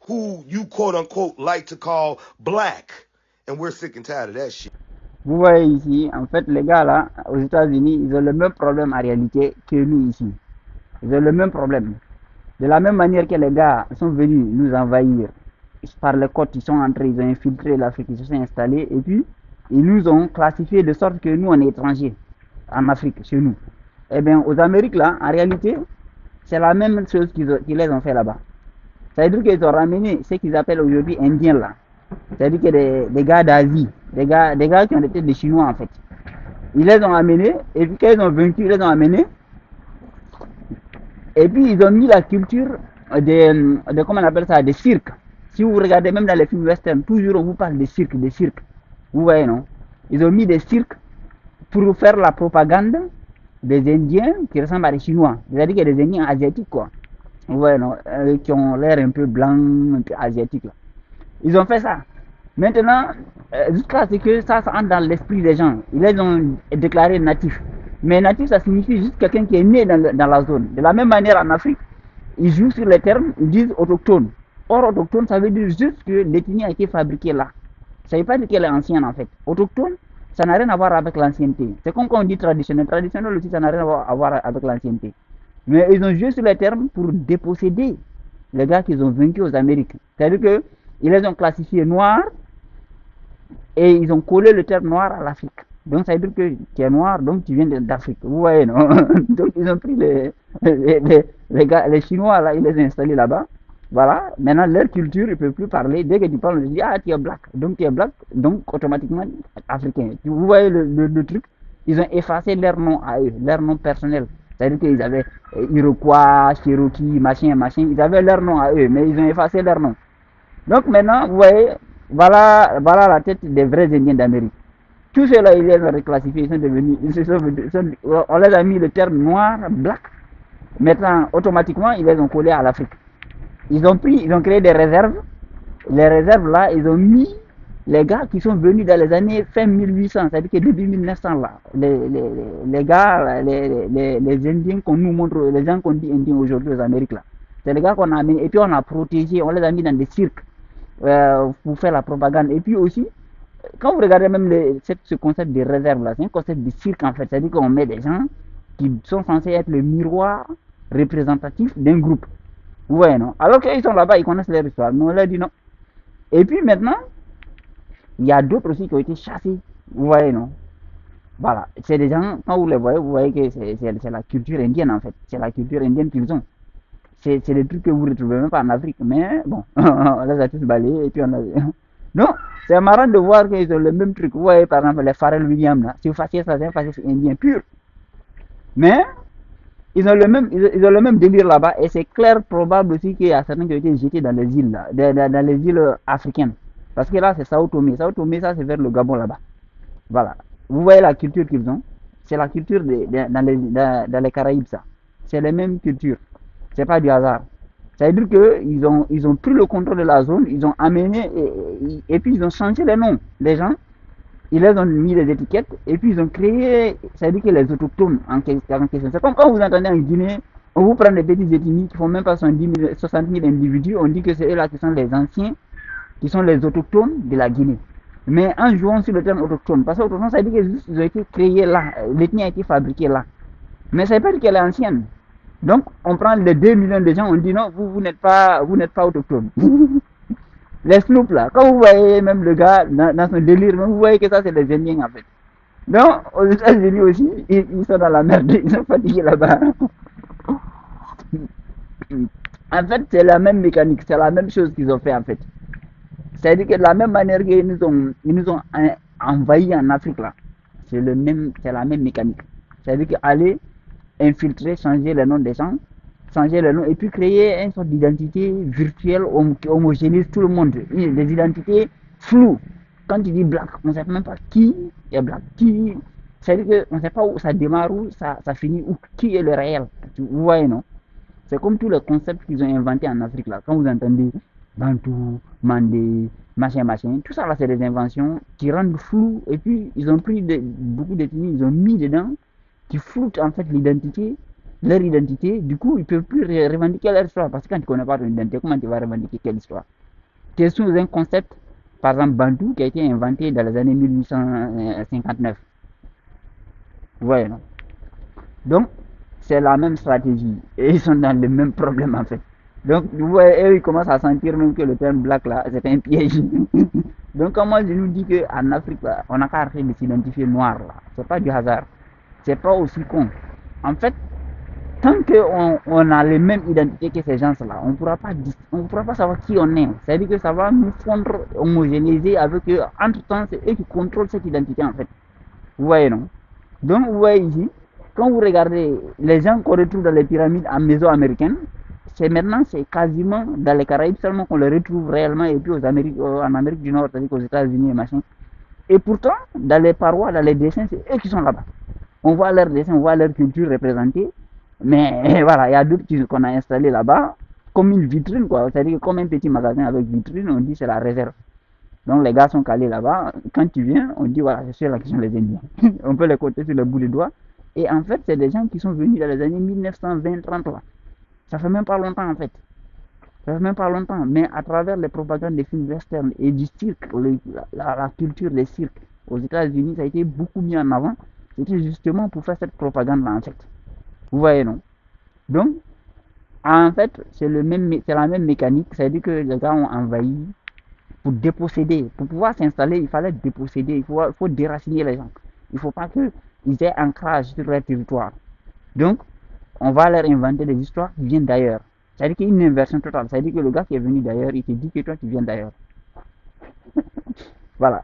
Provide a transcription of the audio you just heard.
who you quote unquote like to call black. And we're sick and tired of that shit. Vous voyez ici, en fait, les gars là, aux États-Unis, ils ont le même problème en réalité que nous ici. Ils ont le même problème. De la même manière que les gars sont venus nous envahir par les côtes, ils sont entrés, ils ont infiltré l'Afrique, ils se sont installés et puis ils nous ont classifiés de sorte que nous, on est étrangers en Afrique, chez nous. Eh bien, aux Amériques là, en réalité, c'est la même chose qu'ils les ont fait là-bas. Ça veut dire qu'ils ont ramené ce qu'ils appellent aujourd'hui Indiens là. C'est-à-dire que des gars d'Asie, des gars qui ont été des Chinois en fait. Ils les ont amenés, et puis quand ils ont vaincu, ils les ont amenés, et puis ils ont mis la culture comment on appelle ça, des cirques. Si vous regardez même dans les films western, toujours on vous parle des cirques, des cirques. Vous voyez, non? Ils ont mis des cirques pour faire la propagande des Indiens qui ressemblent à des Chinois. C'est-à-dire qu'il y a des Indiens asiatiques, quoi. Vous voyez, non? Qui ont l'air un peu blancs, un peu asiatiques, là. Ils ont fait ça. Maintenant, jusqu'à ce que ça entre dans l'esprit des gens. Ils les ont déclarés natifs. Mais natif, ça signifie juste quelqu'un qui est né dans la zone. De la même manière, en Afrique, ils jouent sur les termes, ils disent autochtone. Or, autochtone, ça veut dire juste que l'ethnie a été fabriquée là. Ça ne veut pas dire qu'elle est ancienne, en fait. Autochtone, ça n'a rien à voir avec l'ancienneté. C'est comme quand on dit traditionnel. Traditionnel aussi, ça n'a rien à voir avec l'ancienneté. Mais ils ont joué sur les termes pour déposséder les gars qu'ils ont vaincus aux Amériques. C'est-à-dire qu'ils les ont classifiés noirs et ils ont collé le terme noir à l'Afrique. Donc ça veut dire que tu es noir, donc tu viens d'Afrique. Vous voyez, non? Donc ils ont pris les Chinois, là, ils les ont installés là-bas. Voilà, maintenant leur culture, ils ne peuvent plus parler. Dès que tu parles, on dit, ah, tu es black. Donc tu es black, donc automatiquement africain. Vous voyez le truc? Ils ont effacé leur nom à eux, leur nom personnel. C'est-à-dire qu'ils avaient Iroquois, Cherokee, machin, machin. Ils avaient leur nom à eux, mais ils ont effacé leur nom. Donc maintenant, vous voyez, voilà la tête des vrais Indiens d'Amérique. Tous ceux-là, ils les ont reclassifiés, ils sont devenus, on les a mis le terme noir, black. Maintenant, automatiquement, ils les ont collés à l'Afrique. Ils ont créé des réserves. Les réserves là, ils ont mis les gars qui sont venus dans les années fin 1800, c'est-à-dire que début 1900 là, les gars, les Indiens qu'on nous montre, les gens qu'on dit Indiens aujourd'hui aux Amériques là, c'est les gars qu'on a amenés et puis on a protégé, on les a mis dans des cirques pour faire la propagande. Et puis aussi, quand vous regardez même ce concept de réserve là, c'est un concept de cirque en fait, c'est-à-dire qu'on met des gens qui sont censés être le miroir représentatif d'un groupe. Vous voyez, non? Alors qu'ils sont là-bas, ils connaissent leur histoire, mais on leur dit non. Et puis maintenant, il y a d'autres aussi qui ont été chassés. Vous voyez, non? Voilà. C'est des gens, quand vous voyez que c'est la culture indienne en fait. C'est la culture indienne qu'ils ont. C'est des trucs que vous ne retrouvez même pas en Afrique. Mais bon, on les a tous balayés et puis on a. Non, c'est marrant de voir qu'ils ont le même truc. Vous voyez par exemple les Pharrell Williams là. Si vous fassiez ça, c'est un faciès indien pur. Mais ils ont le même délire là-bas et c'est clair, probable aussi qu'il y a certains qui ont été jetés dans les îles, là, dans les îles africaines. Parce que là, c'est Sao Tomé. Sao Tomé, ça, c'est vers le Gabon là-bas. Voilà. Vous voyez la culture qu'ils ont. C'est la culture dans les Caraïbes, ça. C'est la même culture. C'est pas du hasard. Ça veut dire qu'ils ont pris le contrôle de la zone, ils ont amené et puis ils ont changé les noms des gens. Ils les ont mis des étiquettes et puis ils ont créé, ça veut dire que les autochtones en question. C'est comme quand vous entendez en Guinée, on vous prend des petites ethnies qui font même pas 60 000 individus, on dit que c'est eux là qui sont les anciens, qui sont les autochtones de la Guinée. Mais en jouant sur le terme autochtone, parce que autochtone, ça veut dire qu'ils ont été créés là, l'ethnie a été fabriquée là. Mais ça veut pas dire qu'elle est ancienne. Donc, on prend les 2 millions de gens, on dit non, vous n'êtes pas autochtone. Les Snoop là, quand vous voyez même le gars dans son délire, même vous voyez que ça c'est des Indiens en fait. Donc, aux États-Unis aussi, ils sont dans la merde, ils sont fatigués là-bas. En fait, c'est la même mécanique, c'est la même chose qu'ils ont fait en fait. C'est-à-dire que de la même manière ils nous ont envahis en Afrique là, c'est la même mécanique. C'est-à-dire qu'aller infiltrer, changer le nom des gens, changer le nom et puis créer une sorte d'identité virtuelle qui homogénise tout le monde. Des identités floues. Quand tu dis black, on ne sait même pas qui est black, qui. C'est-à-dire qu'on ne sait pas où ça démarre, où ça finit, où qui est le réel. Vous voyez, non? C'est comme tous les concepts qu'ils ont inventés en Afrique là. Quand vous entendez Bantou, Mandé, machin, machin, tout ça là c'est des inventions qui rendent flou et puis ils ont pris beaucoup d'ethnies, ils ont mis dedans, qui floutent en fait l'identité leur identité, du coup, ils ne peuvent plus revendiquer leur histoire. Parce que quand tu ne connais pas ton identité, comment tu vas revendiquer quelle histoire? Tu es sous un concept, par exemple, Bantou, qui a été inventé dans les années 1859. Vous voyez, non? Donc, c'est la même stratégie. Et ils sont dans le même problème, en fait. Donc, vous voyez, eux, ils commencent à sentir même que le terme black, là, c'est un piège. Donc, quand moi, je nous dis qu'en Afrique, là, on n'a qu'à arrêter de s'identifier noir, là. C'est pas du hasard. C'est pas aussi con. En fait, tant qu'on a les mêmes identités que ces gens-là, on pourra pas savoir qui on est. C'est-à-dire que ça va nous fondre, homogénéiser avec eux. Entre-temps, c'est eux qui contrôlent cette identité, en fait. Vous voyez, non? Donc, vous voyez ici, quand vous regardez les gens qu'on retrouve dans les pyramides en mésoaméricaines, c'est maintenant, c'est quasiment dans les Caraïbes seulement qu'on les retrouve réellement, et puis en Amérique du Nord, c'est-à-dire qu'aux États-Unis et machin. Et pourtant, dans les parois, dans les dessins, c'est eux qui sont là-bas. On voit leurs dessins, on voit leur culture représentée, mais voilà, il y a d'autres qu'on a installés là-bas, comme une vitrine, quoi. C'est-à-dire comme un petit magasin avec vitrine, on dit c'est la réserve. Donc les gars sont calés là-bas. Quand tu viens, on dit voilà, c'est ceux-là qui sont les Indiens. On peut les compter sur le bout des doigts. Et en fait, c'est des gens qui sont venus dans les années 1920-30 là. Ça fait même pas longtemps en fait. Ça fait même pas longtemps. Mais à travers les propagandes des films westerns et du cirque, la culture des cirques aux États-Unis, ça a été beaucoup mis en avant. C'était justement pour faire cette propagande-là en fait. Vous voyez, non? Donc, en fait, c'est la même mécanique. C'est-à-dire que les gars ont envahi pour déposséder. Pour pouvoir s'installer, il fallait déposséder. Il faut déraciner les gens. Il ne faut pas qu'ils aient ancrage sur leur territoire. Donc, on va leur inventer des histoires qui viennent d'ailleurs. C'est-à-dire qu'il y a une inversion totale. C'est-à-dire que le gars qui est venu d'ailleurs, il te dit que toi, tu viens d'ailleurs. Voilà.